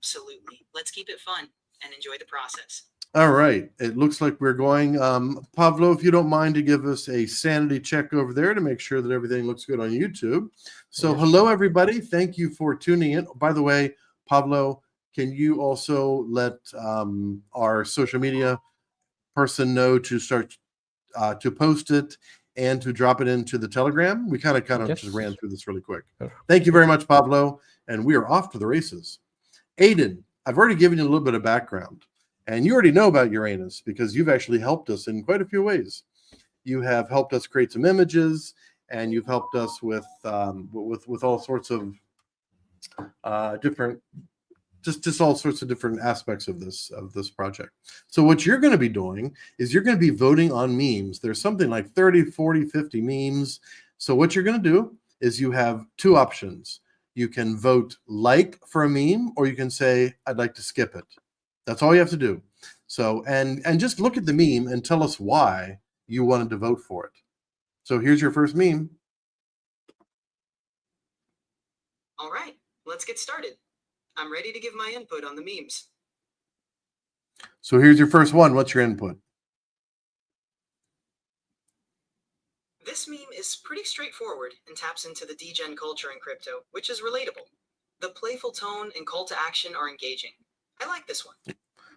Absolutely. Let's keep it fun and enjoy the process. All right. It looks like we're going. Pablo, if you don't mind to give us a sanity check over there to make sure that everything looks good on YouTube. So hello, everybody. Thank you for tuning in. By the way, Pablo, can you also let our social media person know to start to post it and to drop it into the Telegram? We kind of just ran through this really quick. Thank you very much, Pablo. And we are off to the races. Aiden, I've already given you a little bit of background. And you already know about Uranus because you've actually helped us in quite a few ways. You have helped us create some images, and you've helped us with all sorts of different, just all sorts of different aspects of this project. So what you're going to be doing is you're going to be voting on memes. There's something like 30, 40, 50 memes. So what you're going to do is you have two options. You can vote like for a meme, or you can say, I'd like to skip it. That's all you have to do. So, and just look at the meme and tell us why you wanted to vote for it. So here's your first meme. All right, let's get started. I'm ready to give my input on the memes. So here's your first one. What's your input? This meme is pretty straightforward and taps into the degen culture in crypto, which is relatable. The playful tone and call to action are engaging. I like this one.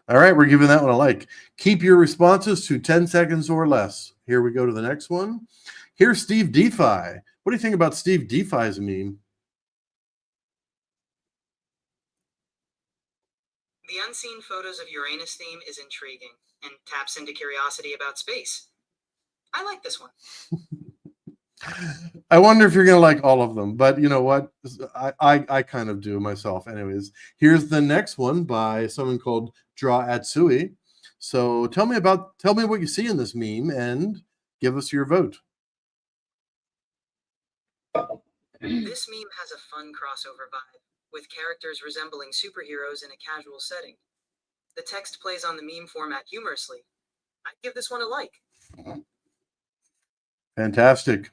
All right, we're giving that one a like. Keep your responses to 10 seconds or less. Here we go to the next one. Here's Steve DeFi. What do you think about Steve DeFi's meme? The unseen photos of Uranus theme is intriguing and taps into curiosity about space. I like this one. I wonder if you're going to like all of them, but you know what? I kind of do myself. Anyways, here's the next one by someone called Atsui. So tell me what you see in this meme and give us your vote. This meme has a fun crossover vibe with characters resembling superheroes in a casual setting. The text plays on the meme format humorously. I'd give this one a like. Fantastic.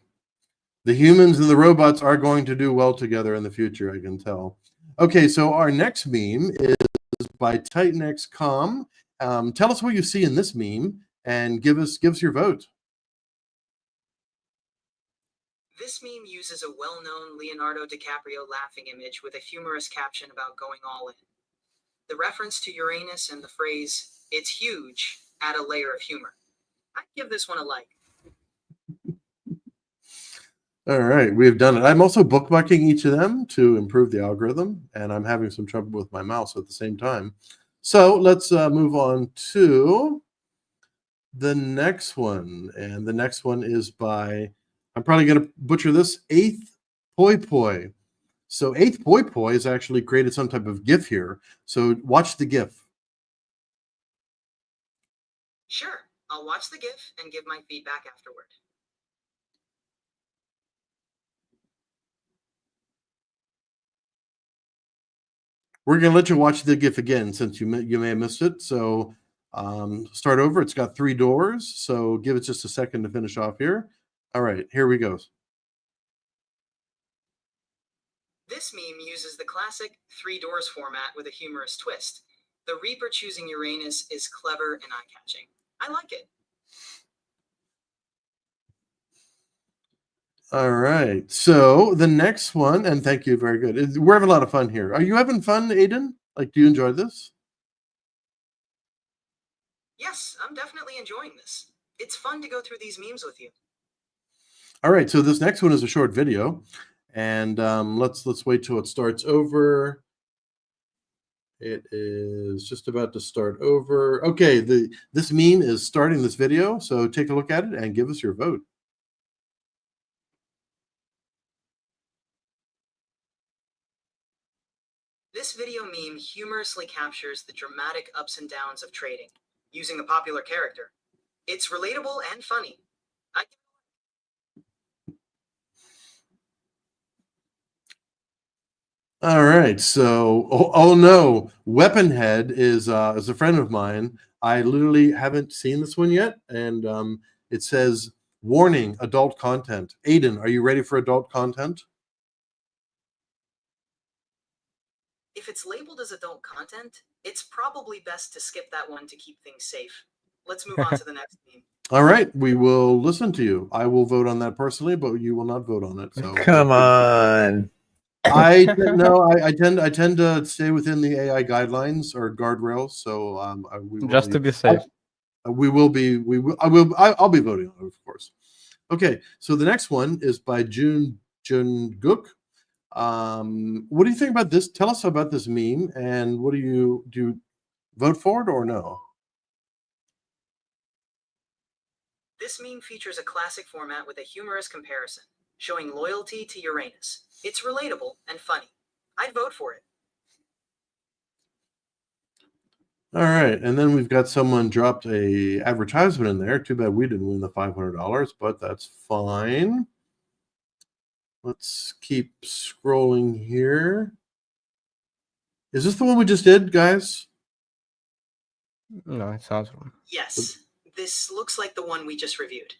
The humans and the robots are going to do well together in the future, I can tell. Okay, so our next meme is by TitanXCom. Tell us what you see in this meme and give us your vote. This meme uses a well-known Leonardo DiCaprio laughing image with a humorous caption about going all in. The reference to Uranus and the phrase, "It's huge," add a layer of humor. I'd give this one a like. All right, we've done it. I'm also bookmarking each of them to improve the algorithm, and I'm having some trouble with my mouse at the same time. So let's move on to the next one. And the next one is by, I'm probably going to butcher this, Eighth Poi Poi. So Eighth Poi Poi has actually created some type of GIF here. So watch the GIF. Sure, I'll watch the GIF and give my feedback afterward. We're going to let you watch the GIF again since you may have missed it. So start over. It's got 3 doors. So give it just a second to finish off here. All right, here we go. This meme uses the classic 3 doors format with a humorous twist. The Reaper choosing Uranus is clever and eye-catching. I like it. All right. So the next one, and thank you, very good. We're having a lot of fun here. Are you having fun, Aiden? Like, do you enjoy this? Yes, I'm definitely enjoying this. It's fun to go through these memes with you. All right. So this next one is a short video, and let's wait till it starts over. It is just about to start over. Okay. This meme is starting this video, so take a look at it and give us your vote. This video meme humorously captures the dramatic ups and downs of trading, using a popular character. It's relatable and funny. All right. So, oh no, Weaponhead is a friend of mine. I literally haven't seen this one yet, and it says, "Warning: adult content." Aiden, are you ready for adult content? If it's labeled as adult content, it's probably best to skip that one to keep things safe. Let's move on to the next meme. All right, we will listen to you. I will vote on that personally, but you will not vote on it. So Come on. I tend to stay within the AI guidelines or guardrails. So we will Just to be safe. I'll be voting on it, of course. Okay, so the next one is by Jun Gook. What do you think about this? Tell us about this meme, and what do you vote for it or no? This meme features a classic format with a humorous comparison, showing loyalty to Uranus. It's relatable and funny. I'd vote for it. All right, and then we've got someone dropped a advertisement in there. Too bad we didn't win the $500, but that's fine. Let's keep scrolling here. Is this the one we just did, guys? No, it's not one. Yes, this looks like the one we just reviewed.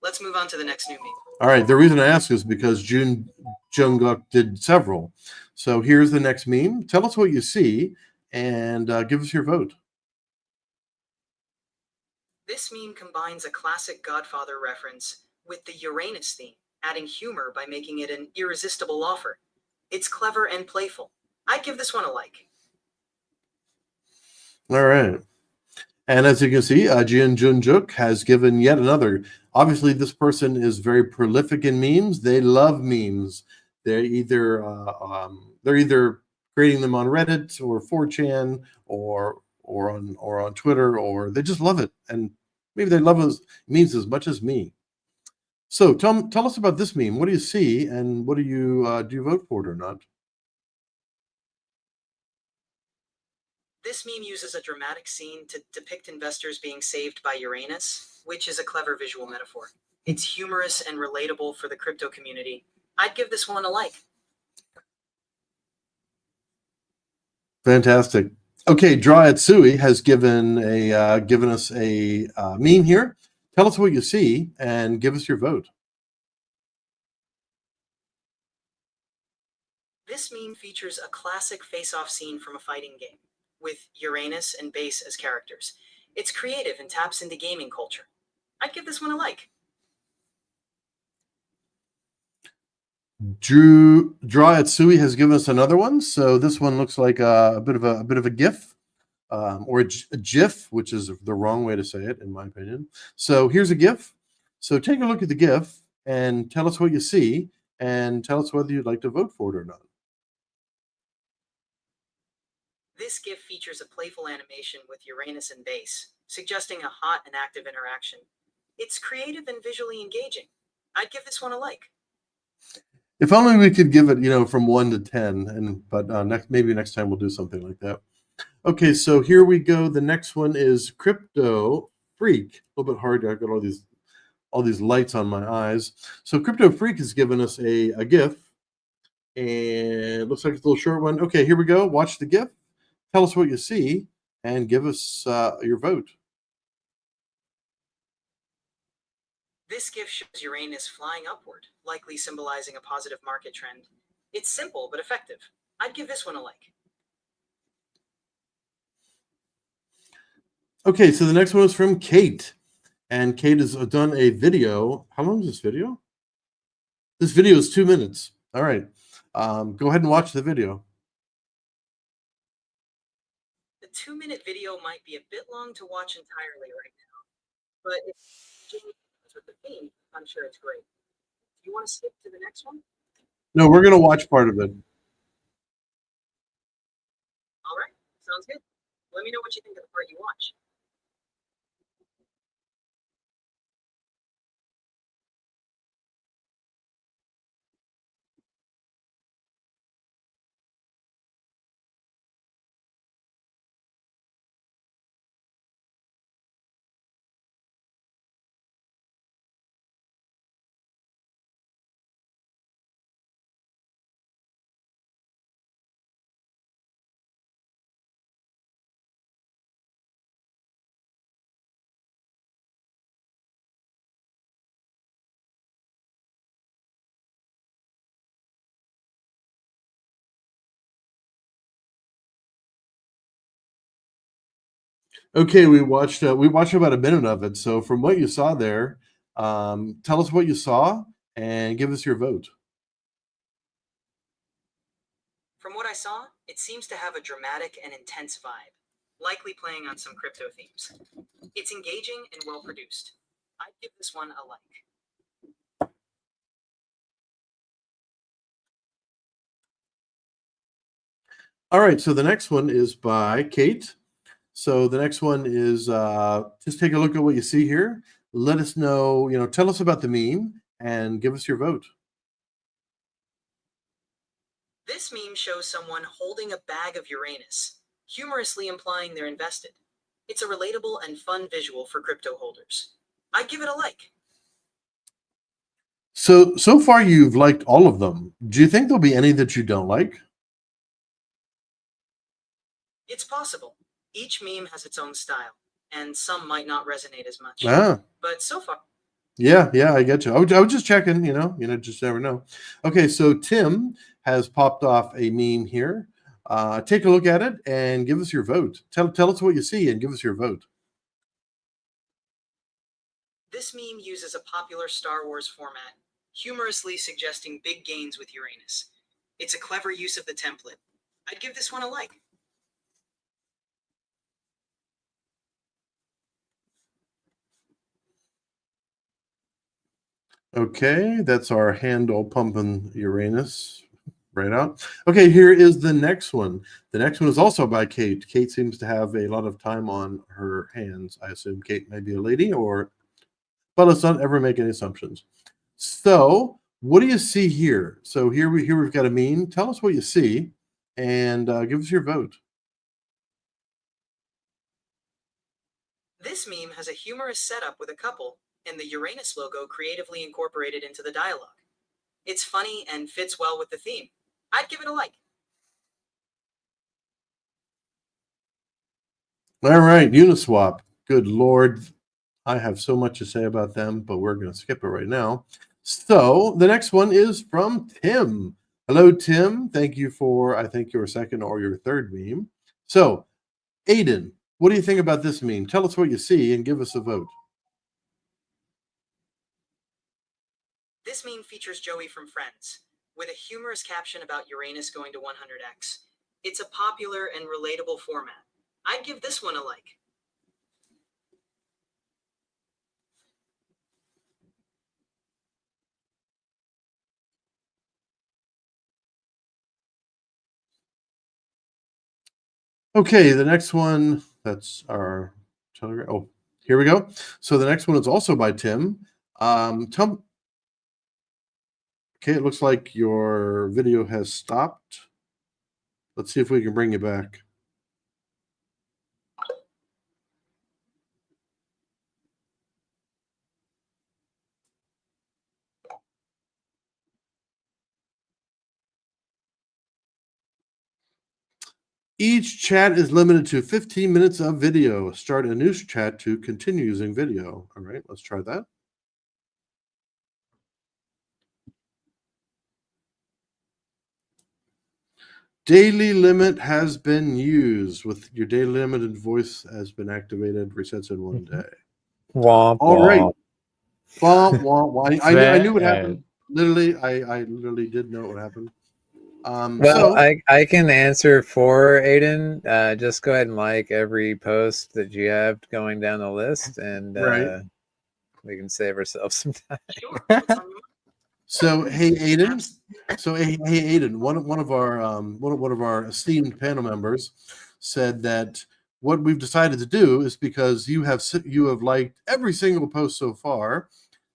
Let's move on to the next new meme. All right, the reason I ask is because Jungkook did several. So here's the next meme. Tell us what you see and give us your vote. This meme combines a classic Godfather reference with the Uranus theme, adding humor by making it an irresistible offer. It's clever and playful. I'd give this one a like. All right. And as you can see, Jin Junjuk has given yet another. Obviously, this person is very prolific in memes. They love memes. They're either creating them on Reddit or 4chan or on Twitter, or they just love it. And maybe they love memes as much as me. So tell us about this meme. What do you see, and what do you vote for it or not? This meme uses a dramatic scene to depict investors being saved by Uranus, which is a clever visual metaphor. It's humorous and relatable for the crypto community. I'd give this one a like. Fantastic. Okay, Draetsui has given us a meme here. Tell us what you see and give us your vote. This meme features a classic face-off scene from a fighting game, with Uranus and Base as characters. It's creative and taps into gaming culture. I'd give this one a like. Draetsui has given us another one. So this one looks like a bit of a GIF. Or a GIF, which is the wrong way to say it, in my opinion. So here's a GIF. So take a look at the GIF and tell us what you see, and tell us whether you'd like to vote for it or not. This GIF features a playful animation with Uranus and Base, suggesting a hot and active interaction. It's creative and visually engaging. I'd give this one a like. If only we could give it, from 1 to 10, but maybe next time we'll do something like that. Okay, so here we go. The next one is Crypto Freak. A little bit hard. I've got all these lights on my eyes. So Crypto Freak has given us a GIF, and it looks like it's a little short one. Okay, here we go. Watch the GIF. Tell us what you see, and give us your vote. This GIF shows Uranus flying upward, likely symbolizing a positive market trend. It's simple but effective. I'd give this one a like. Okay, so the next one is from Kate. And Kate has done a video. How long is this video? This video is 2 minutes. All right. Go ahead and watch the video. The 2-minute video might be a bit long to watch entirely right now, but if Jamie goes with the theme, I'm sure it's great. Do you want to skip to the next one? No, we're going to watch part of it. All right, sounds good. Let me know what you think of the part you watch. Okay, we watched about a minute of it. So from what you saw there, tell us what you saw and give us your vote. From what I saw, it seems to have a dramatic and intense vibe, likely playing on some crypto themes. It's engaging and well produced. I'd give this one a like. All right, so the next one is by Kate. So the next one is just take a look at what you see here. Let us know, tell us about the meme and give us your vote. This meme shows someone holding a bag of Uranus, humorously implying they're invested. It's a relatable and fun visual for crypto holders. I'd give it a like. So far you've liked all of them. Do you think there'll be any that you don't like? It's possible. Each meme has its own style, and some might not resonate as much. Ah, But so far, yeah, I get you. I was just checking, just never know. Okay, so Tim has popped off a meme here. Take a look at it and give us your vote. Tell us what you see and give us your vote. this meme uses a popular Star Wars format, humorously suggesting big gains with Uranus. It's a clever use of the template. I'd give this one a like. Okay, that's our handle pumping Uranus right out. Okay, here is the next one. The next one is also by Kate. Kate seems to have a lot of time on her hands. I assume Kate may be a lady, but let's not ever make any assumptions. So, what do you see here? So here we've got a meme. Tell us what you see, and give us your vote. This meme has a humorous setup with a couple, and the Uranus logo creatively incorporated into the dialogue. It's funny and fits well with the theme. I'd give it a like. All right, Uniswap. Good Lord, I have so much to say about them, but we're going to skip it right now. So the next one is from Tim. Hello, Tim. Thank you for, I think, your second or your third meme. So, Aiden, what do you think about this meme? Tell us what you see and give us a vote. This meme features Joey from Friends, with a humorous caption about Uranus going to 100x. It's a popular and relatable format. I'd give this one a like. Okay, the next one, that's our Telegram. Oh, here we go. So the next one is also by Tim. Okay, it looks like your video has stopped. Let's see if we can bring you back. Each chat is limited to 15 minutes of video. Start a new chat to continue using video. All right, let's try that. Daily limit has been used. With your daily limited voice has been activated. Resets in one day. Womp, All right. womp. I knew what happened. Literally, I literally did know what happened. Well, I can answer for Aiden. Just go ahead and like every post that you have going down the list, and right. we can save ourselves some time. Sure. So hey Aiden. So hey Aiden, one of our esteemed panel members said that what we've decided to do is because you have liked every single post so far,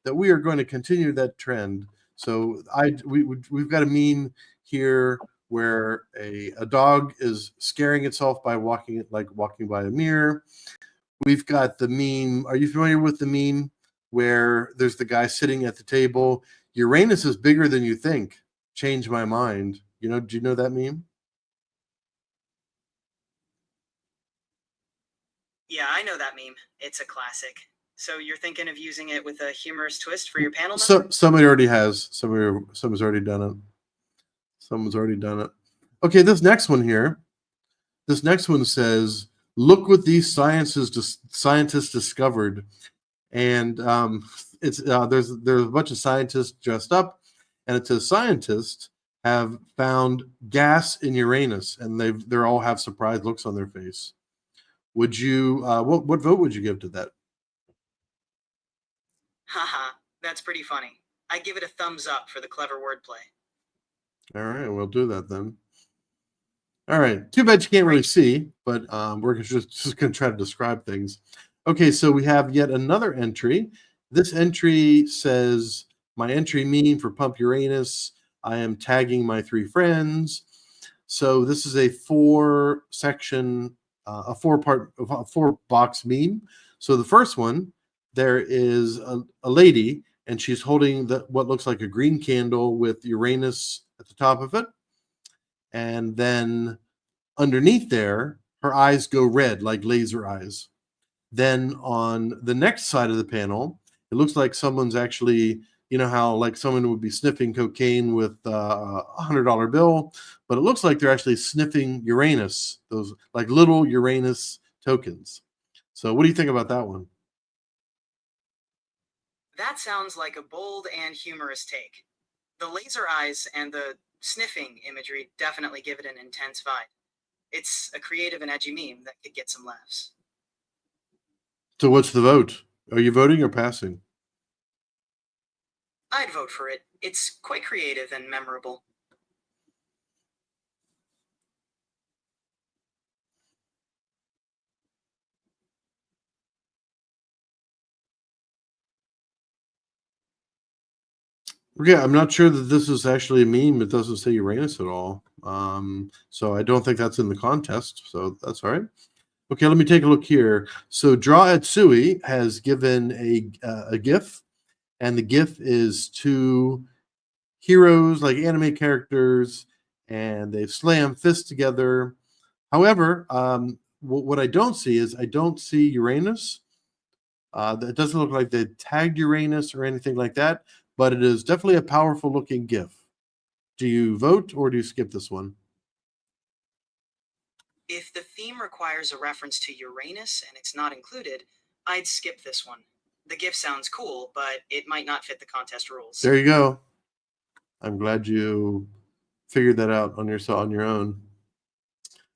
that we are going to continue that trend. So we've got a meme here where a dog is scaring itself by walking by a mirror. We've got the meme. Are you familiar with the meme where there's the guy sitting at the table? Uranus is bigger than you think. Change my mind. Do you know that meme? Yeah, I know that meme. It's a classic. So you're thinking of using it with a humorous twist for your panel? So somebody already has. Someone's already done it. Someone's already done it. Okay, this next one here. This next one says, look what these scientists discovered. And there's a bunch of scientists dressed up, and it says scientists have found gas in Uranus, and they all have surprised looks on their face. Would you what vote would you give to that? Haha, that's pretty funny. I give it a thumbs up for the clever wordplay. All right, we'll do that then. All right, too bad you can't really see, but we're just going to try to describe things. Okay, so we have yet another entry. This entry says, my entry meme for Pump Uranus. I am tagging my 3 friends. So this is a 4-section, a 4-box meme. So the first one, there is a lady, and she's holding what looks like a green candle with Uranus at the top of it. And then underneath there, her eyes go red like laser eyes. Then on the next side of the panel, it looks like someone's actually, you know how like someone would be sniffing cocaine with a $100 bill, but it looks like they're actually sniffing Uranus, those like little Uranus tokens. So what do you think about that one? That sounds like a bold and humorous take. The laser eyes and the sniffing imagery definitely give it an intense vibe. It's a creative and edgy meme that could get some laughs. So what's the vote? Are you voting or passing? I'd vote for it. It's quite creative and memorable. Yeah, I'm not sure that this is actually a meme. It doesn't say Uranus at all. So I don't think that's in the contest. So that's all right. Okay, let me take a look here. So Draw Etsui has given a GIF, and the GIF is 2 heroes, like anime characters, and they've slammed fists together. However, what I don't see is I don't see Uranus. It doesn't look like they tagged Uranus or anything like that, but it is definitely a powerful looking GIF. Do you vote or do you skip this one? If the theme requires a reference to Uranus and it's not included, I'd skip this one. The GIF sounds cool, but it might not fit the contest rules. There you go. I'm glad you figured that out on your own.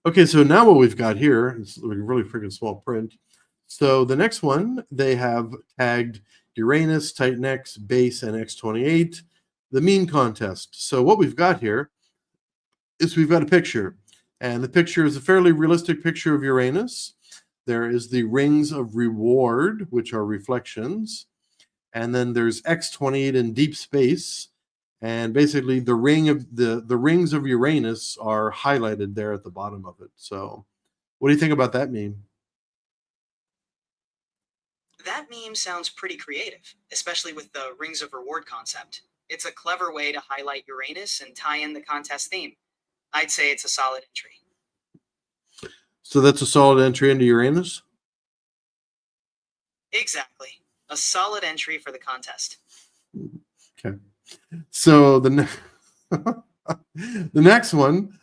Okay, so now what we've got here is really freaking small print. So the next one, they have tagged Uranus, Titan X, Base, and X28, the meme contest. So what we've got here is we've got a picture, and the picture is a fairly realistic picture of Uranus. There is the rings of reward, which are reflections, and then there's X28 in deep space, and basically the rings of Uranus are highlighted there at the bottom of it. So what do you think about that meme? That meme sounds pretty creative, especially with the Rings of Reward concept. It's a clever way to highlight Uranus and tie in the contest theme. I'd say it's a solid entry. So that's a solid entry into Uranus? Exactly. A solid entry for the contest. Okay. So the next one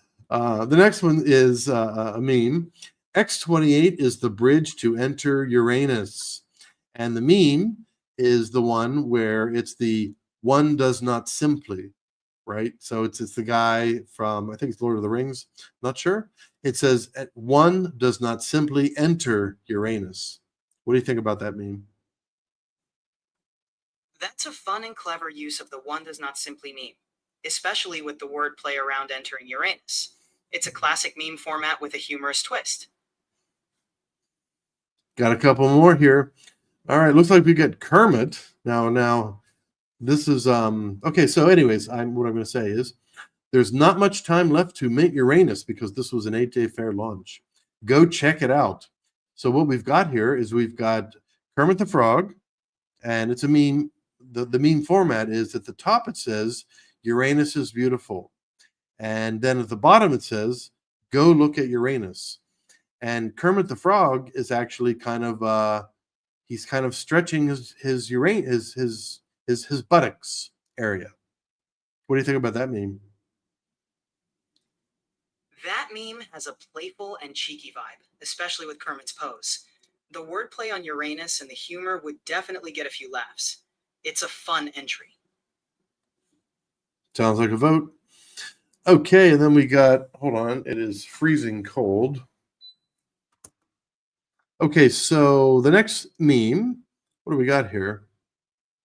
is a meme. X28 is the bridge to enter Uranus, and the meme is the one where it's the one does not simply, right? So it's the guy from, I think it's Lord of the Rings, not sure. It says one does not simply enter Uranus. What do you think about that meme? That's a fun and clever use of the one does not simply meme, especially with the wordplay around entering Uranus. It's a classic meme format with a humorous twist. Got a couple more here. All right, looks like we get Kermit. Now this is okay, so anyways, what I'm going to say is there's not much time left to mint Uranus because this was an 8-day fair launch. Go check it out. So what we've got here is we've got Kermit the Frog, and it's a meme. The meme format is at the top it says Uranus is beautiful, and then at the bottom it says go look at Uranus. And Kermit the Frog is actually kind of he's kind of stretching his Uranus his buttocks area. What do you think about that meme? That meme has a playful and cheeky vibe, especially with Kermit's pose. The wordplay on Uranus and the humor would definitely get a few laughs. It's a fun entry. Sounds like a vote. Okay, and then we got, hold on, it is freezing cold. Okay, so the next meme, what do we got here?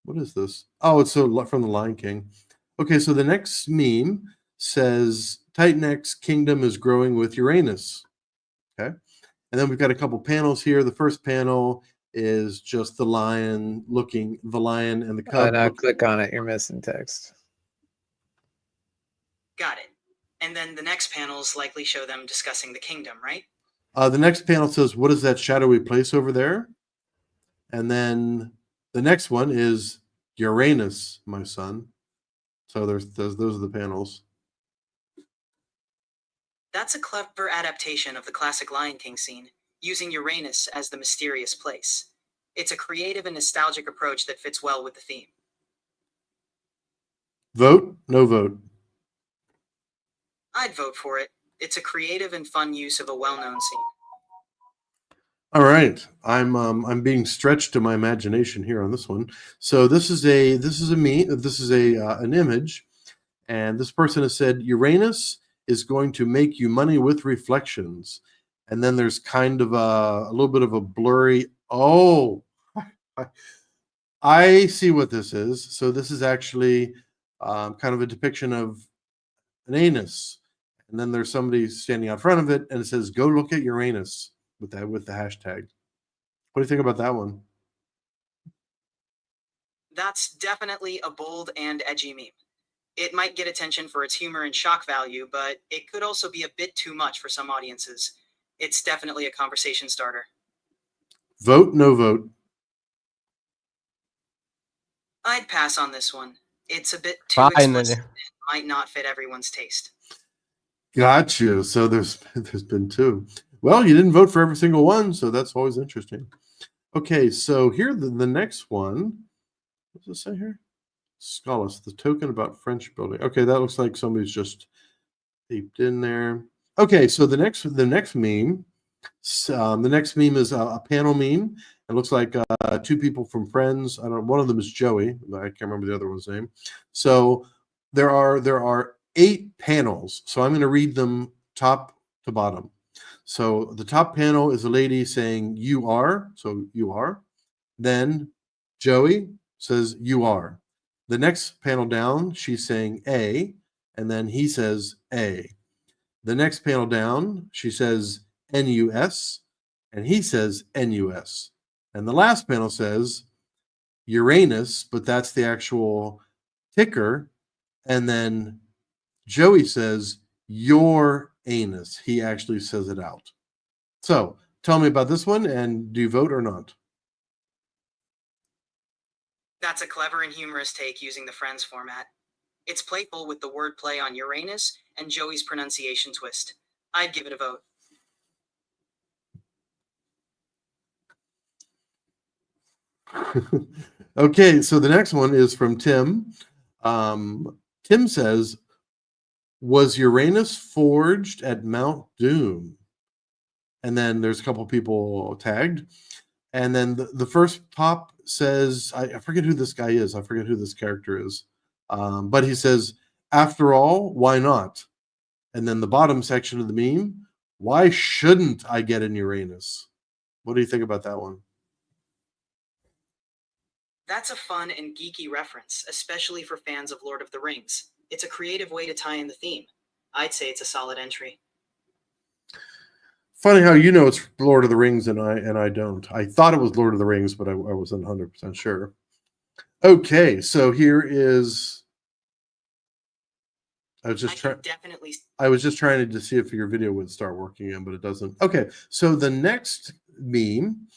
What is this? Oh, it's from the Lion King. Okay, so the next meme says Titan X kingdom is growing with Uranus. Okay, and then we've got a couple panels here. The first panel is just the lion and the cub. Now click on it. You're missing text. Got it. And then the next panels likely show them discussing the kingdom, right? The next panel says, "What is that shadowy place over there?" And then the next one is Uranus, my son. So those are the panels. That's a clever adaptation of the classic Lion King scene, using Uranus as the mysterious place. It's a creative and nostalgic approach that fits well with the theme. Vote? No vote. I'd vote for it. It's a creative and fun use of a well-known scene. All right, I'm being stretched to my imagination here on this one. So this is an image, and this person has said Uranus is going to make you money with reflections, and then there's kind of a little bit of a blurry. Oh, I see what this is. So this is actually kind of a depiction of an anus, and then there's somebody standing out front of it, and it says, "Go look at Uranus." With the hashtag. What do you think about that one? That's definitely a bold and edgy meme. It might get attention for its humor and shock value, but it could also be a bit too much for some audiences. It's definitely a conversation starter. Vote? No vote. I'd pass on this one. It's a bit too explicit and might not fit everyone's taste. Got you. So there's been two. Well, you didn't vote for every single one, so that's always interesting. Okay, so here the next one. What does it say here? Scholars, the token about French building. Okay, that looks like somebody's just taped in there. Okay, so the next meme. The next meme is a panel meme. It looks like two people from Friends. I don't. One of them is Joey. I can't remember the other one's name. So there are 8 panels. So I'm going to read them top to bottom. So the top panel is a lady saying "you are," so you are. Then Joey says "you are." The next panel down, she's saying "a," and then he says "a." The next panel down, she says "NUS," and he says "NUS." And the last panel says Uranus, but that's the actual ticker. And then Joey says "your anus." He actually says it out. So tell me about this one, and do you vote or not? That's a clever and humorous take using the Friends format. It's playful with the wordplay on Uranus and Joey's pronunciation twist. I'd give it a vote. Okay, so the next one is from Tim. Tim says, "Was Uranus forged at Mount Doom?" And then there's a couple people tagged. And then the first top says, I forget who this guy is. I forget who this character is. But he says, "After all, why not?" And then the bottom section of the meme, "Why shouldn't I get in Uranus?" What do you think about that one? That's a fun and geeky reference, especially for fans of Lord of the Rings. It's a creative way to tie in the theme. I'd say it's a solid entry. Funny how you know it's Lord of the Rings and I don't. I thought it was Lord of the Rings, but I wasn't 100% sure. Okay, so here is. I was just trying to see if your video would start working again, but it doesn't. Okay, so the next meme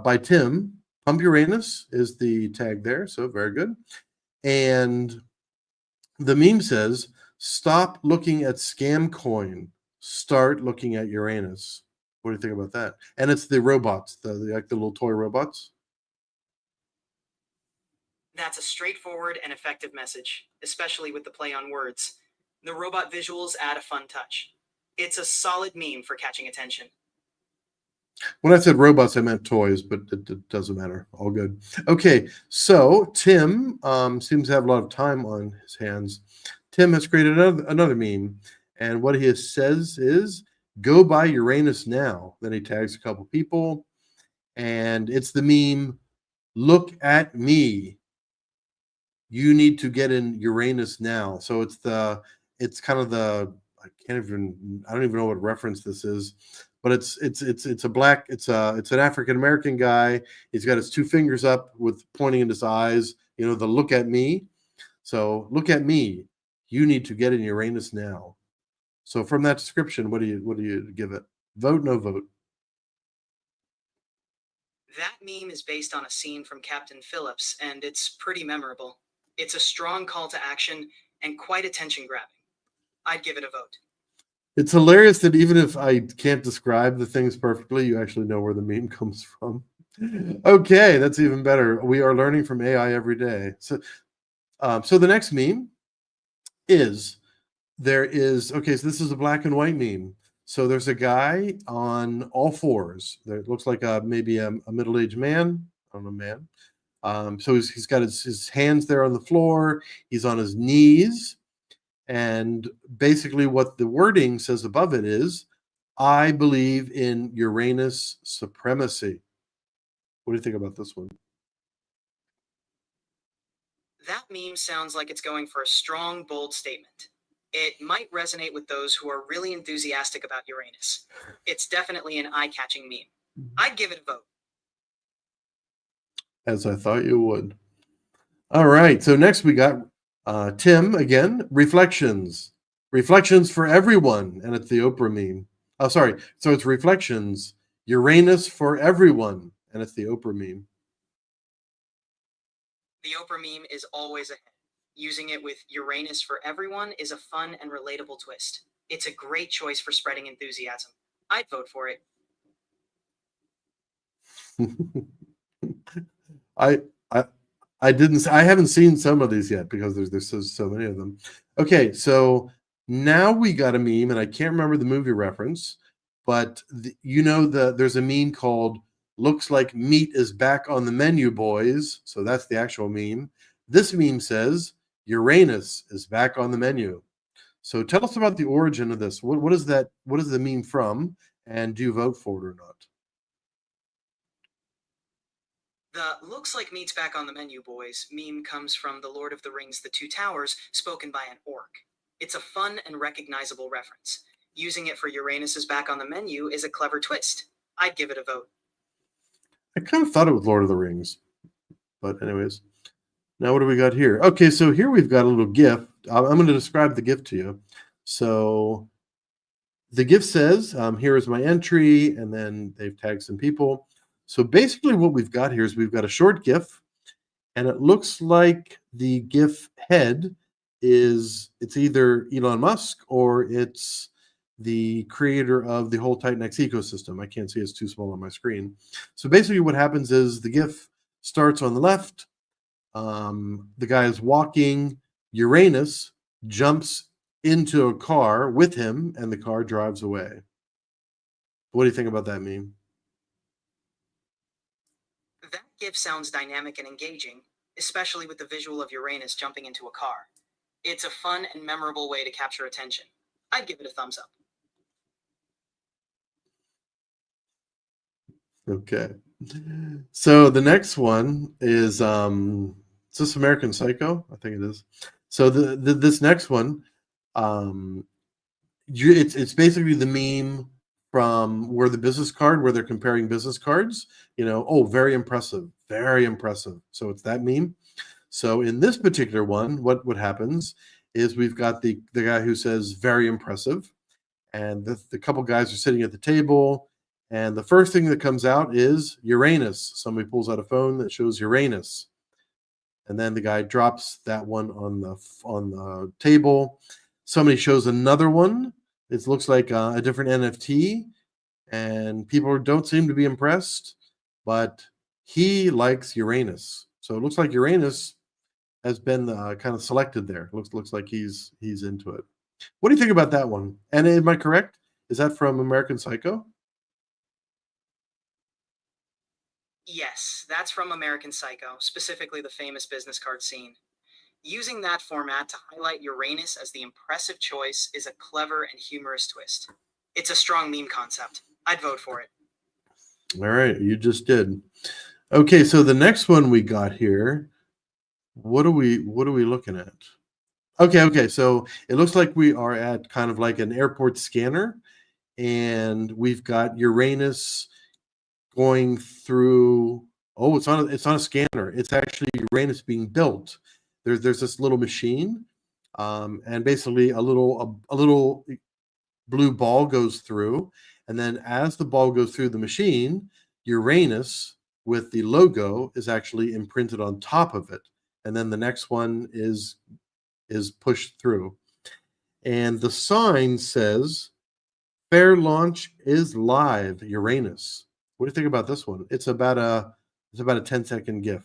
by Tim, "Pump Uranus" is the tag there, so very good. And the meme says, "Stop looking at scam coin. Start looking at Uranus." What do you think about that? And it's the robots, the little toy robots. That's a straightforward and effective message, especially with the play on words. The robot visuals add a fun touch. It's a solid meme for catching attention. When I said robots, I meant toys, but it doesn't matter. All good. Okay, so Tim seems to have a lot of time on his hands. Tim has created another meme, and what he says is, "Go buy Uranus now." Then he tags a couple people, and it's the meme, "Look at me. You need to get in Uranus now." So it's kind of I don't even know what reference this is, but it's an African American guy. He's got his two fingers up with pointing in his eyes, the "look at me." So look at me. You need to get in Uranus now. So from that description, what do you give it? Vote, no vote. That meme is based on a scene from Captain Phillips, and it's pretty memorable. It's a strong call to action and quite attention-grabbing. I'd give it a vote. It's hilarious that even if I can't describe the things perfectly, you actually know where the meme comes from. Okay, that's even better. We are learning from AI every day. So the next meme is so this is a black and white meme. So there's a guy on all fours. It looks like maybe a middle-aged man. I don't know, man. So he's got his hands there on the floor. He's on his knees. And basically what the wording says above it is, "I believe in Uranus supremacy." What do you think about this one? That meme sounds like it's going for a strong, bold statement. It might resonate with those who are really enthusiastic about Uranus. It's definitely an eye-catching meme. I'd give it a vote. As I thought you would. All right. So next we got Tim again. Reflections. Reflections for everyone. And it's the Oprah meme. Oh, sorry. So it's Reflections. Uranus for everyone. And it's the Oprah meme. The Oprah meme is always ahead. Using it with Uranus for everyone is a fun and relatable twist. It's a great choice for spreading enthusiasm. I'd vote for it. I haven't seen some of these yet because there's so many of them. Okay, so now we got a meme, and I can't remember the movie reference, but there's a meme called "Looks like meat is back on the menu, boys." So that's the actual meme. This meme says Uranus is back on the menu. So tell us about the origin of this. What is that? What is the meme from? And do you vote for it or not? The "looks like meat's back on the menu, boys" meme comes from The Lord of the Rings: The Two Towers, spoken by an orc. It's a fun and recognizable reference. Using it for Uranus is back on the menu is a clever twist. I'd give it a vote. I kind of thought it was Lord of the Rings. But anyways, now what do we got here? Okay, so here we've got a little GIF. I'm going to describe the GIF to you. So the GIF says, here is my entry, and then they've tagged some people. So basically what we've got here is we've got a short GIF, and it looks like the GIF head it's either Elon Musk or it's the creator of the whole Titan X ecosystem. I can't see, it's too small on my screen. So basically what happens is the GIF starts on the left. The guy is walking. Uranus jumps into a car with him, and the car drives away. What do you think about that meme? That GIF sounds dynamic and engaging, especially with the visual of Uranus jumping into a car. It's a fun and memorable way to capture attention. I'd give it a thumbs up. Okay. So the next one is this American Psycho? I think it is. So this next one, it's basically the meme from where they're comparing business cards. Oh, very impressive, very impressive. So it's that meme. So in this particular one, what happens is we've got the guy who says very impressive, and the couple guys are sitting at the table. And the first thing that comes out is Uranus. Somebody pulls out a phone that shows Uranus. And then the guy drops that one on the table. Somebody shows another one. It looks like a different NFT. And people don't seem to be impressed. But he likes Uranus. So it looks like Uranus has been kind of selected there. Looks like he's into it. What do you think about that one? And am I correct? Is that from American Psycho? Yes, that's from American Psycho, specifically the famous business card scene. Using that format to highlight Uranus as the impressive choice is a clever and humorous twist. It's a strong meme concept. I'd vote for it. All right, you just did. Okay, so the next one we got here, what are we looking at? Okay, so it looks like we are at kind of like an airport scanner, and we've got Uranus going through. Oh, it's on a scanner. It's actually Uranus being built. There's this little machine, and basically a little blue ball goes through, and then as the ball goes through the machine, Uranus with the logo is actually imprinted on top of it, and then the next one is pushed through, and the sign says "Fair launch is live, Uranus." What do you think about this one? It's about a 10-second GIF.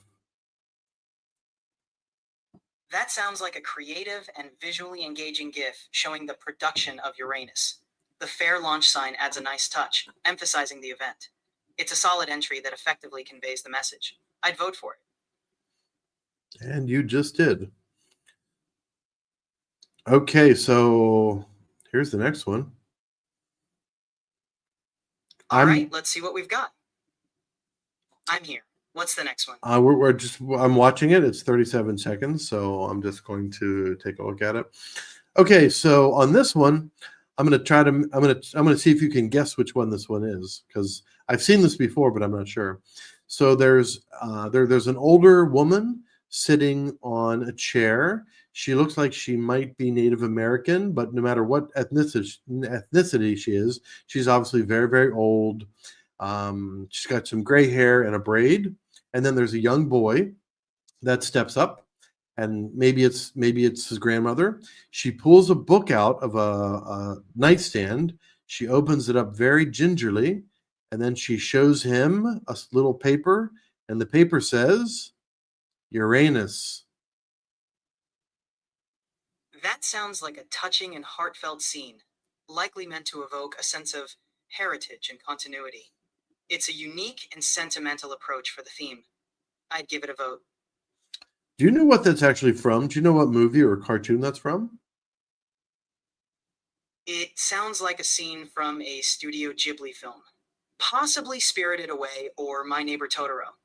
That sounds like a creative and visually engaging GIF showing the production of Uranus. The fair launch sign adds a nice touch, emphasizing the event. It's a solid entry that effectively conveys the message. I'd vote for it. And you just did. Okay, so here's the next one. All right, let's see what we've got. I'm here. What's the next one? I'm watching it. It's 37 seconds, so I'm just going to take a look at it. Okay, so on this one, I'm going to see if you can guess which one this one is, because I've seen this before, but I'm not sure. So there's an older woman sitting on a chair. She looks like she might be Native American, but no matter what ethnicity she is, she's obviously very, very old. She's got some gray hair and a braid. And then there's a young boy that steps up, and maybe it's his grandmother. She pulls a book out of a nightstand. She opens it up very gingerly, and then she shows him a little paper, and the paper says, Uranus. That sounds like a touching and heartfelt scene, likely meant to evoke a sense of heritage and continuity. It's a unique and sentimental approach for the theme. I'd give it a vote. Do you know what that's actually from? Do you know what movie or cartoon that's from? It sounds like a scene from a Studio Ghibli film, possibly Spirited Away or My Neighbor Totoro,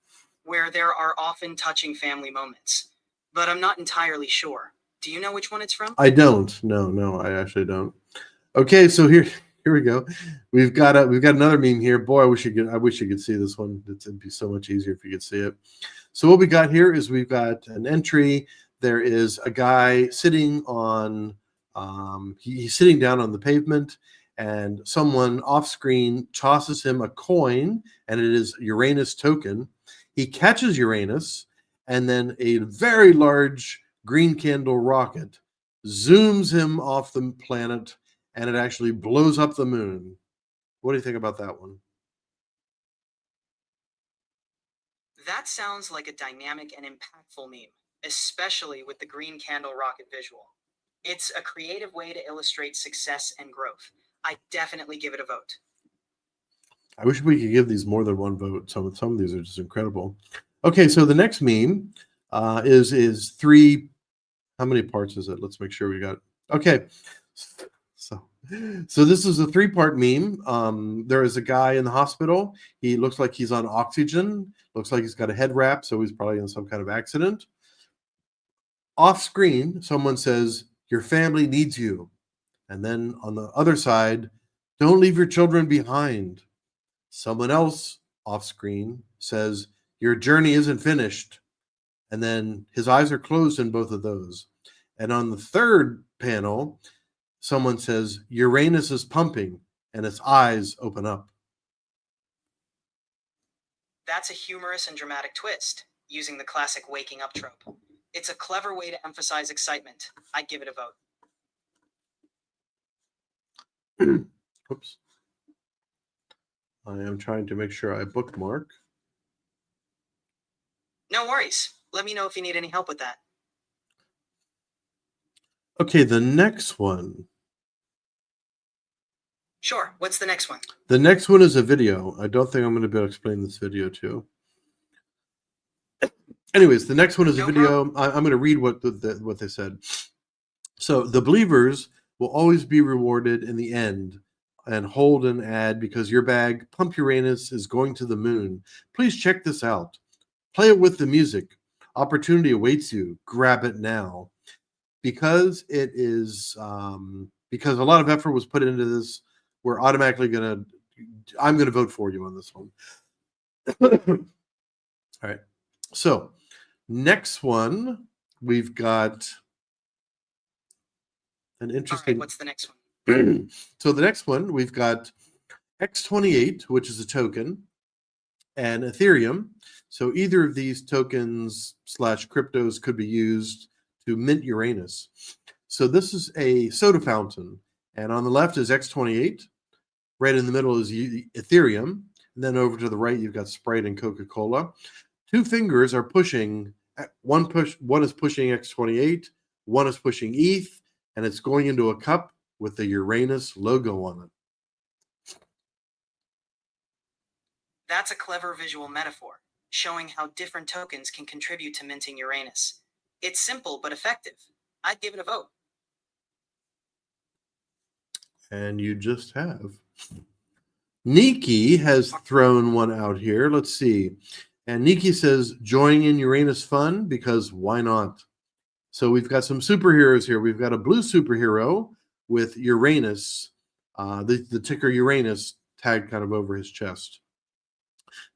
where there are often touching family moments. But I'm not entirely sure. Do you know which one it's from? I don't. No, I actually don't. Okay, so here we go. We've got another meme here. Boy, I wish you could see this one. It'd be so much easier if you could see it. So what we got here is we've got an entry. There is a guy sitting on he's sitting down on the pavement, and someone off screen tosses him a coin, and it is Uranus token. He catches Uranus, and then a very large green candle rocket zooms him off the planet, and it actually blows up the moon. What do you think about that one? That sounds like a dynamic and impactful meme, especially with the green candle rocket visual. It's a creative way to illustrate success and growth. I definitely give it a vote. I wish we could give these more than one vote. Some of these are just incredible. Okay, so the next meme is three. How many parts is it? Let's make sure we got. Okay, so this is a 3-part meme. There is a guy in the hospital. He looks like he's on oxygen. Looks like he's got a head wrap, so he's probably in some kind of accident. Off screen, someone says, "Your family needs you," and then on the other side, "Don't leave your children behind." Someone else off screen says, "Your journey isn't finished." And then his eyes are closed in both of those. And on the third panel, someone says, "Uranus is pumping," and its eyes open up. That's a humorous and dramatic twist, using the classic waking up trope. It's a clever way to emphasize excitement. I'd give it a vote. Oops. I am trying to make sure I bookmark. No worries. Let me know if you need any help with that. Okay, the next one. Sure. What's the next one? The next one is a video. I don't think I'm going to be able to explain this video to you. Anyways, the next one is a No video. I'm going to read what they said. So the believers will always be rewarded in the end. And hold an ad because your bag, Pump Uranus, is going to the moon. Please check this out. Play it with the music. Opportunity awaits you. Grab it now. Because it is because a lot of effort was put into this, we're automatically I'm gonna vote for you on this one. All right. So next one, we've got an interesting. All right, what's the next one? So the next one, we've got X28, which is a token, and Ethereum. So either of these tokens / cryptos could be used to mint Uranus. So this is a soda fountain, and on the left is X28. Right in the middle is Ethereum, and then over to the right you've got Sprite and Coca-Cola. Two fingers are pushing. One is pushing X28, one is pushing ETH, and it's going into a cup with the Uranus logo on it. That's a clever visual metaphor, showing how different tokens can contribute to minting Uranus. It's simple but effective. I'd give it a vote. And you just have. Nikki has thrown one out here. Let's see. And Nikki says, joining in Uranus fun because why not? So we've got some superheroes here. We've got a blue superhero with Uranus, the ticker Uranus tagged kind of over his chest.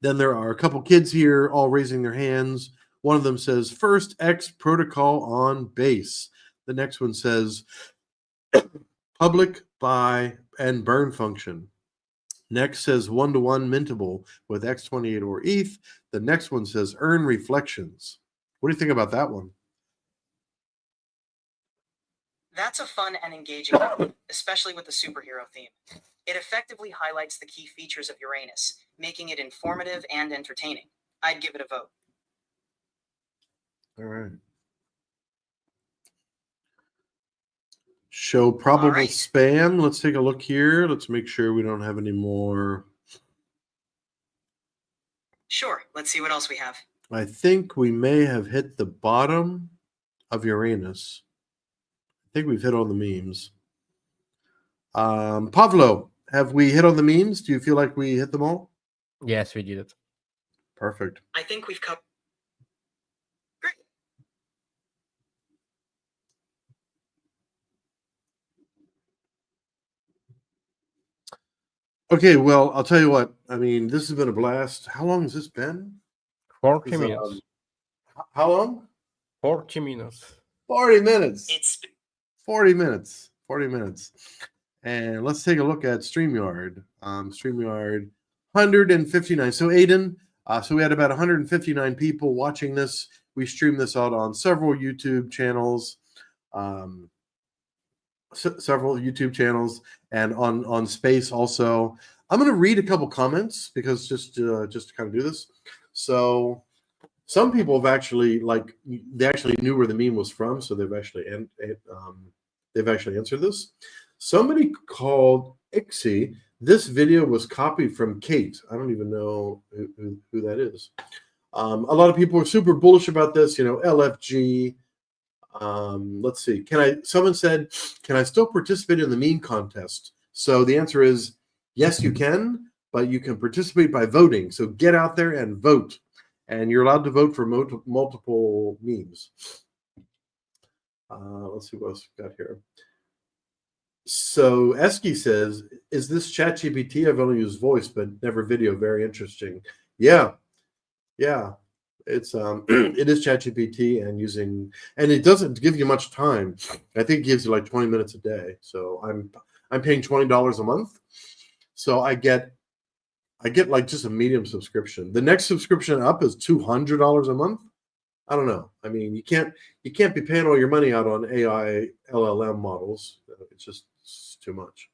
Then there are a couple kids here all raising their hands. One of them says, first X protocol on base. The next one says, public buy and burn function. Next says one-to-one mintable with X28 or ETH. The next one says earn reflections. What do you think about that one? That's a fun and engaging one, especially with the superhero theme. It effectively highlights the key features of Uranus, making it informative and entertaining. I'd give it a vote. All right. Show probable spam. Let's take a look here. Let's make sure we don't have any more. Sure. Let's see what else we have. I think we may have hit the bottom of Uranus. I think we've hit all the memes. Pavlo, have we hit on the memes? Do you feel like we hit them all? Yes, we did it. Perfect. I think we've covered. Great. Okay, well, I'll tell you what. I mean, this has been a blast. How long has this been? 40 minutes. How long? 40 minutes. 40 minutes. It's 40 minutes. 40 minutes. And let's take a look at StreamYard. StreamYard, 159. So Aiden, so we had about 159 people watching this. We streamed this out on several YouTube channels. And on Space also. I'm going to read a couple comments because just to kind of do this. So some people have actually they actually knew where the meme was from, so they've actually answered this. Somebody called Ixie. This video was copied from Kate. I don't even know who that is. A lot of people are super bullish about this. LFG. Let's see. Someone said, can I still participate in the meme contest? So the answer is yes, you can, but you can participate by voting. So get out there and vote. And you're allowed to vote for multiple memes. Let's see what else we've got here. So Eski says, is this ChatGPT? I've only used voice, but never video. Very interesting. Yeah. It's it is ChatGPT and it doesn't give you much time. I think it gives you like 20 minutes a day. So I'm paying $20 a month. So I get like just a medium subscription. The next subscription up is $200 a month. I don't know. I mean, you can't be paying all your money out on AI LLM models. It's too much.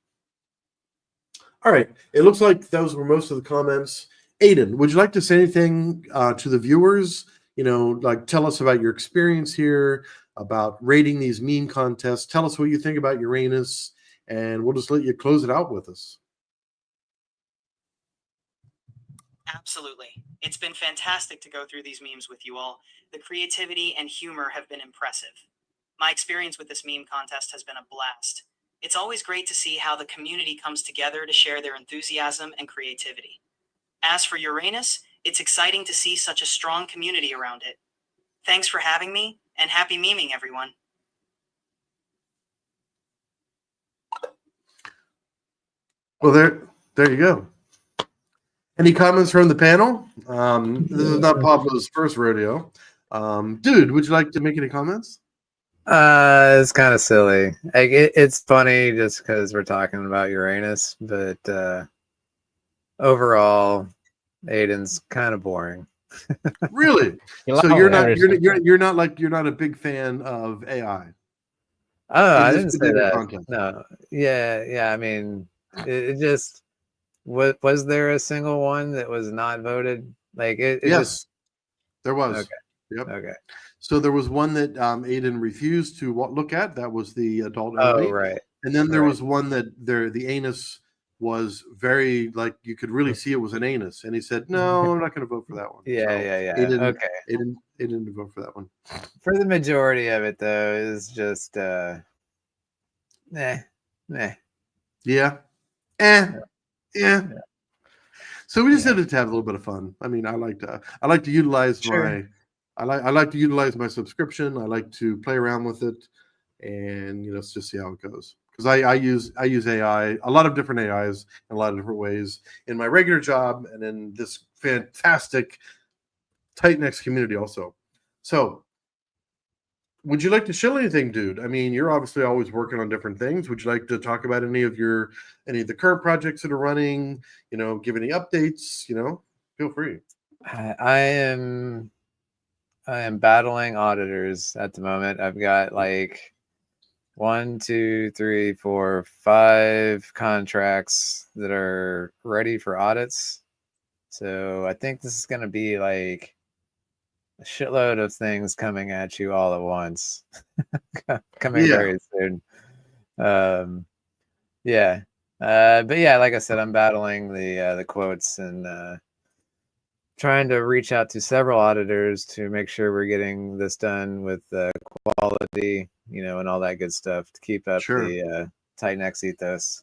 All right. It looks like those were most of the comments. Aiden, would you like to say anything to the viewers? Tell us about your experience here, about rating these meme contests. Tell us what you think about Uranus, and we'll just let you close it out with us. Absolutely. It's been fantastic to go through these memes with you all. The creativity and humor have been impressive. My experience with this meme contest has been a blast. It's always great to see how the community comes together to share their enthusiasm and creativity. As for Uranus, it's exciting to see such a strong community around it. Thanks for having me, and happy meming, everyone. Well, there you go. Any comments from the panel? This is not Pablo's first rodeo. Dude, would you like to make any comments? It's kind of silly. Like it's funny just because we're talking about Uranus, but overall, Aiden's kind of boring. Really? You So love you're not everything. you're not a big fan of AI Oh, in I this didn't say particular that. contest? No. Yeah. I mean, it just was there a single one that was not voted? Like it Yes, just there was. okay. Yep. Okay. So there was one that Aiden refused to look at. That was the adult Oh, only. right. And then there Right. was one that the anus was very, like, you could really see it was an anus. And he said, no, I'm not going to vote for that one. Yeah. Aiden, Okay. Aiden didn't vote for that one. For the majority of it, though, is just nah. Yeah. Yeah. So we just had to have a little bit of fun. I mean, I like to utilize Sure. I like to utilize my subscription. I like to play around with it, and let's just see how it goes. Because I use AI, a lot of different AIs in a lot of different ways in my regular job and in this fantastic Titanx community also. So, would you like to share anything, dude? I mean, you're obviously always working on different things. Would you like to talk about any of the current projects that are running? Give any updates? Feel free. I am battling auditors at the moment. I've got like 1, 2, 3, 4, 5 contracts that are ready for audits. So I think this is going to be like a shitload of things coming at you all at once, coming Yeah. very soon. Yeah. But yeah, like I said, I'm battling the quotes and trying to reach out to several auditors to make sure we're getting this done with quality, and all that good stuff to keep up Sure. the Titanx ethos.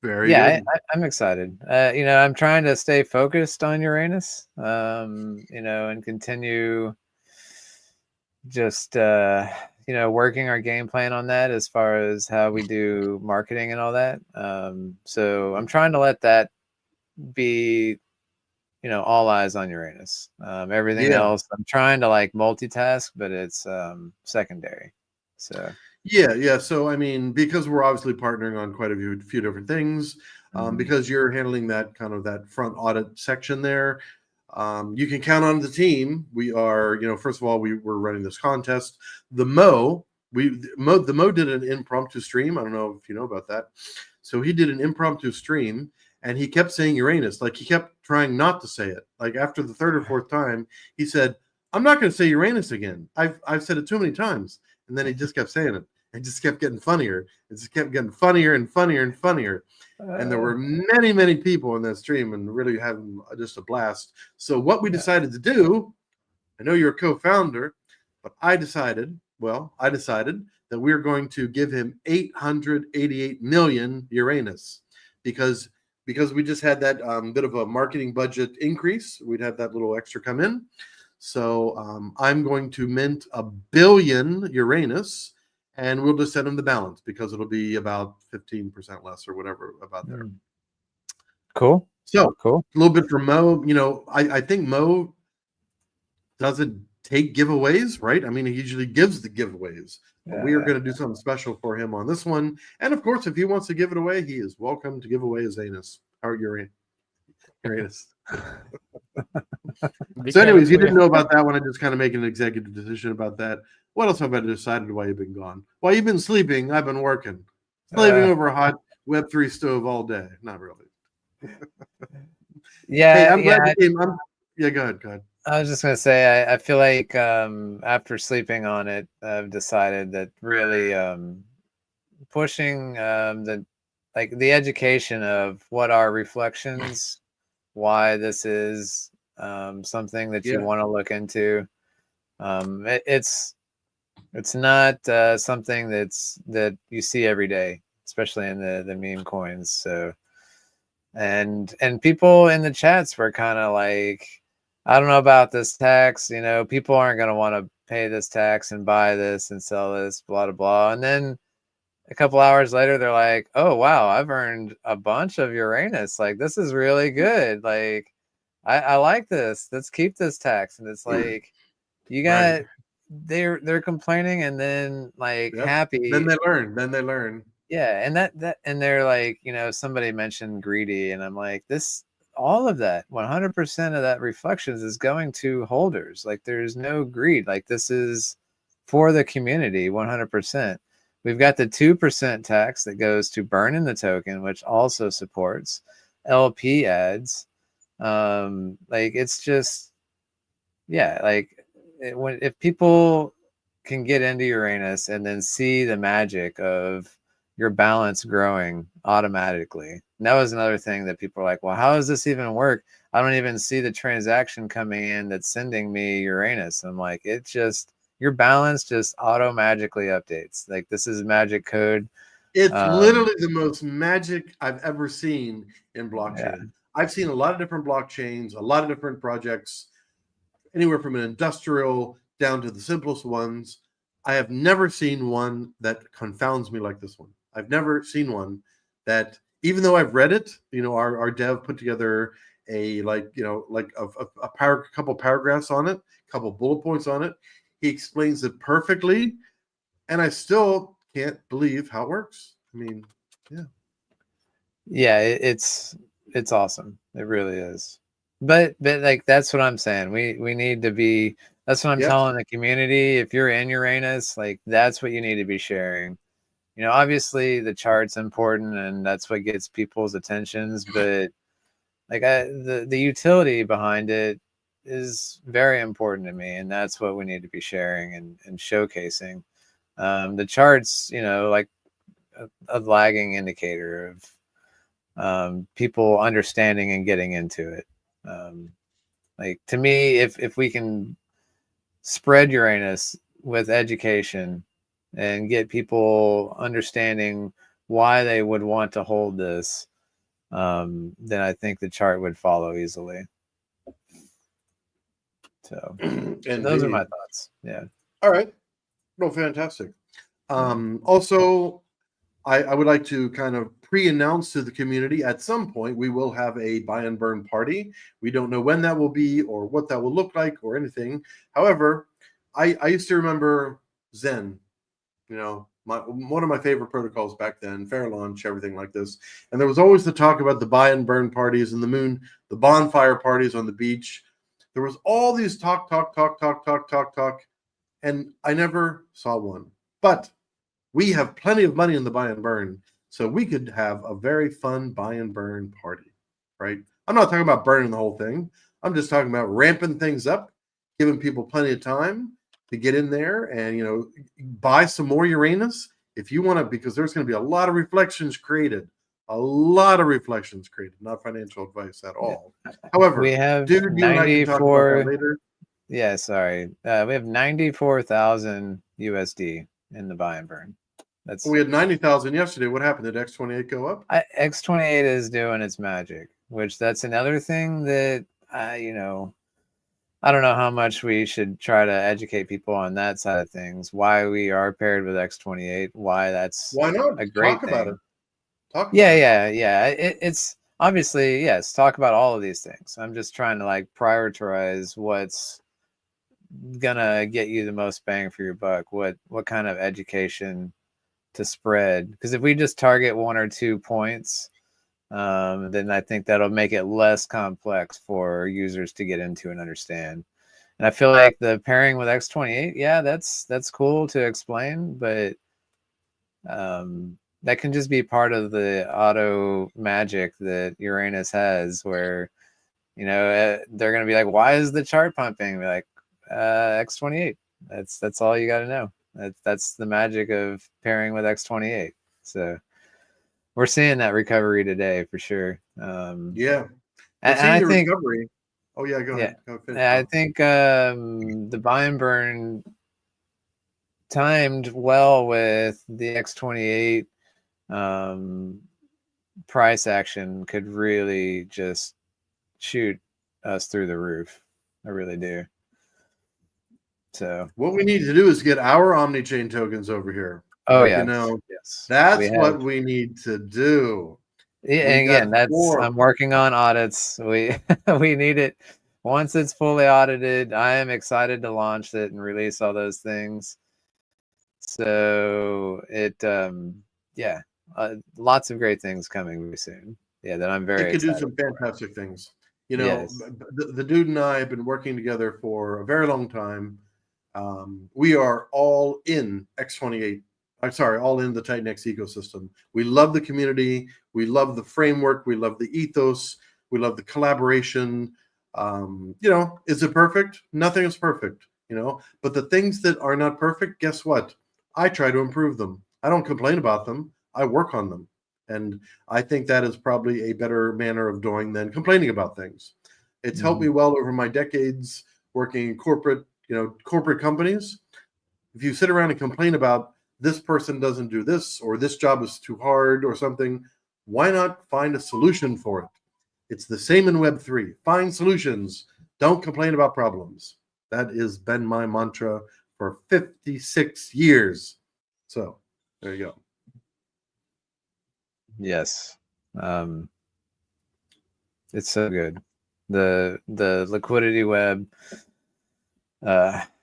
Very good. I'm excited. I'm trying to stay focused on Uranus, and continue just working our game plan on that as far as how we do marketing and all that. So I'm trying to let that be all eyes on Uranus. Everything else I'm trying to like multitask, but it's secondary. So yeah. So I mean, because we're obviously partnering on quite a few different things, because you're handling that kind of that front audit section there, you can count on the team. We are, first of all, we're running this contest. The Mo did an impromptu stream. I don't know if you know about that. So he did an impromptu stream, and he kept saying Uranus. Like, he kept trying not to say it. Like, after the third or fourth time, he said, "I'm not going to say Uranus again. I've said it too many times." And then he just kept saying it. It just kept getting funnier. It just kept getting funnier and funnier and funnier. And there were many, many people in that stream and really having just a blast. So what we decided to do, I know you're a co-founder, but I decided that we're going to give him 888 million Uranus because we just had that bit of a marketing budget increase. We'd have that little extra come in. So I'm going to mint 1 billion Uranus, and we'll just send him the balance because it'll be about 15% less or whatever about there. Cool. So cool. A little bit for Mo. I think Mo doesn't take giveaways, right? I mean, he usually gives the giveaways. But we are going to do something special for him on this one. And of course, if he wants to give it away, he is welcome to give away his anus or Uranus. So, anyways, you didn't know about that one. I just kind of make an executive decision about that. What else have I decided while you've been gone? While you've been sleeping, I've been working. Slaving over a hot Web3 stove all day. Not really. Hey, I'm glad you came. Yeah, go ahead. I was just going to say, I feel like after sleeping on it, I've decided that really pushing the like the education of what are reflections, why this is something that you Yeah. want to look into. It's not something that you see every day, especially in the meme coins. So and people in the chats were kind of like, I don't know about this tax, you know, people aren't going to want to pay this tax and buy this and sell this, blah blah blah. And then a couple hours later they're like, oh wow, I've earned a bunch of Uranus, like this is really good, like I like this, let's keep this tax. And it's like, you Right. got, they're complaining and then like Yep. Then happy. they learn. Then they learn. Yeah, and that and they're like, you know, somebody mentioned greedy, and I'm like, this, all of that, 100% of that reflections is going to holders. Like, there's no greed. Like, this is for the community, 100%. We've got the 2% tax that goes to burning the token, which also supports LP ads. Like, it's just, yeah, like when, if people can get into Uranus and then see the magic of your balance growing automatically. And that was another thing that people are like, well, how does this even work? I don't even see the transaction coming in that's sending me Uranus. I'm like, it just, your balance just auto magically updates. Like, this is magic code. It's Um, literally the most magic I've ever seen in yeah. blockchain. I've seen a lot of different blockchains, a lot of different projects, anywhere from an industrial down to the simplest ones. I have never seen one that confounds me like this one. I've never seen one that, even though I've read it, you know, our dev put together a, like, you know, like a couple paragraphs on it, a couple bullet points on it. He explains it perfectly, and I still can't believe how it works. I mean, yeah. Yeah, it's awesome. It really is. But like, that's what I'm saying. We need to be, that's what I'm Yep. telling the community. If you're in Uranus, like, that's what you need to be sharing. You know, obviously the chart's important and that's what gets people's attentions, but like, the utility behind it is very important to me, and that's what we need to be sharing and showcasing. The charts, you know, like a lagging indicator of people understanding and getting into it. Like, to me, if we can spread Uranus with education and get people understanding why they would want to hold this, then I think the chart would follow easily. So those are my Indeed. thoughts. Yeah. All right. No, fantastic. Also, I would like to kind of pre-announce to the community, at some point we will have a buy and burn party. We don't know when that will be or what that will look like or anything. However, I used to remember Zen, you know, one of my favorite protocols back then, fair launch, everything like this. And there was always the talk about the buy and burn parties in the moon, the bonfire parties on the beach. There was all these talk, and I never saw one. But we have plenty of money in the buy and burn, so we could have a very fun buy and burn party, right? I'm not talking about burning the whole thing. I'm just talking about ramping things up, giving people plenty of time to get in there and, you know, buy some more Uranus if you want to, because there's going to be a lot of reflections created. A lot of reflections created, not financial advice at all. We However, have dude, you and I can talk about that 94. later. Yeah, sorry. We have 94,000 USD in the buy and burn. That's, We had 90,000 yesterday. What happened? Did X28 go up? X28 is doing its magic, which that's another thing that you know, I don't know how much we should try to educate people on that side of things. Why we are paired with X28, why that's Why not? a great Talk about it. thing. Talk about Yeah, it. yeah. It's obviously, yes, talk about all of these things. I'm just trying to like prioritize what's gonna get you the most bang for your buck. What kind of education to spread? Because if we just target 1 or 2 points, then I think that'll make it less complex for users to get into and understand. And I feel like the pairing with X28, yeah, that's cool to explain, but that can just be part of the auto magic that Uranus has, where, you know, they're gonna be like, why is the chart pumping? Be like, X28. That's all you got to know. That's the magic of pairing with X28. So we're seeing that recovery today for sure. Yeah, we're and seeing I the think, recovery. Oh yeah, go ahead. Go finish, I Bob. think the buy and burn timed well with the X28 price action could really just shoot us through the roof. I really do. So what we need to do is get our omni-chain tokens over here. oh Like, yeah, you know, yes, that's what we need to do. yeah, We and got again, that's 4. I'm working on audits. We we need it once it's fully audited. I am excited to launch it and release all those things. So it yeah, lots of great things coming very soon. Yeah, that I'm It very could do excited some for. fantastic things. You know, Yes. the dude and I have been working together for a very long time. We are all in X28. I'm sorry, all in the Titan X ecosystem. We love the community. We love the framework. We love the ethos. We love the collaboration. You know, is it perfect? Nothing is perfect, you know, but the things that are not perfect, guess what? I try to improve them. I don't complain about them. I work on them. And I think that is probably a better manner of doing than complaining about things. It's helped me well over my decades working in corporate, you know, corporate companies. If you sit around and complain about this person doesn't do this or this job is too hard or something, why not find a solution for it? It's the same in Web3. Find solutions. Don't complain about problems. That has been my mantra for 56 years. So there you go. Yes. It's so good. The liquidity web,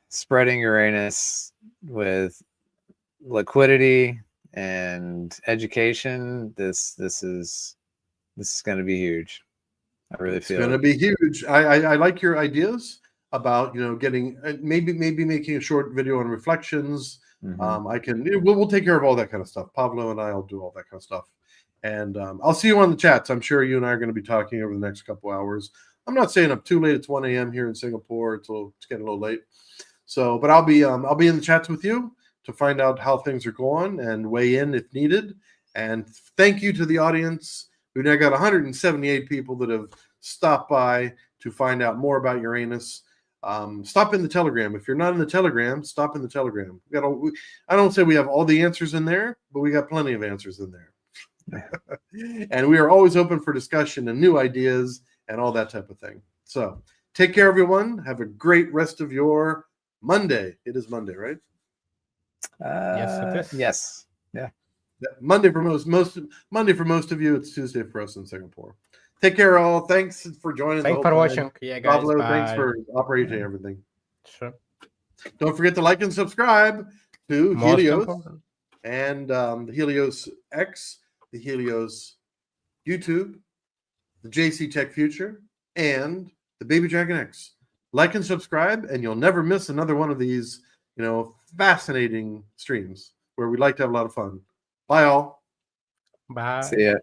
spreading Uranus with liquidity and education. This is going to be huge. I really It's feel going to be huge. I like your ideas about, you know, getting maybe making a short video on reflections. We'll take care of all that kind of stuff. Pablo and I'll do all that kind of stuff. And I'll see you on the chats. I'm sure you and I are going to be talking over the next couple hours. I'm not saying up too late. It's 1 a.m. here in Singapore. It's getting a little late. So, but I'll be in the chats with you to find out how things are going and weigh in if needed. And thank you to the audience. We've now got 178 people that have stopped by to find out more about Uranus. Stop in the Telegram. If you're not in the Telegram, stop in the Telegram. I don't say we have all the answers in there, but we got plenty of answers in there. And we are always open for discussion and new ideas and all that type of thing. So take care, everyone. Have a great rest of your Monday. It is Monday, right? Yes, it is. Yes. Yeah. Monday for Monday for most of you. It's Tuesday for us in Singapore. Take care, all. Thanks for joining. Thanks for watching. Yeah, guys. Pablo, bye. thanks for operating everything. Sure. Don't forget to like and subscribe to Most Helios important. and the Helios X, the Helios YouTube, the JC Tech Future, and the Baby Dragon X. Like and subscribe, and you'll never miss another one of these, you know, fascinating streams where we like to have a lot of fun. Bye, all. Bye. See ya.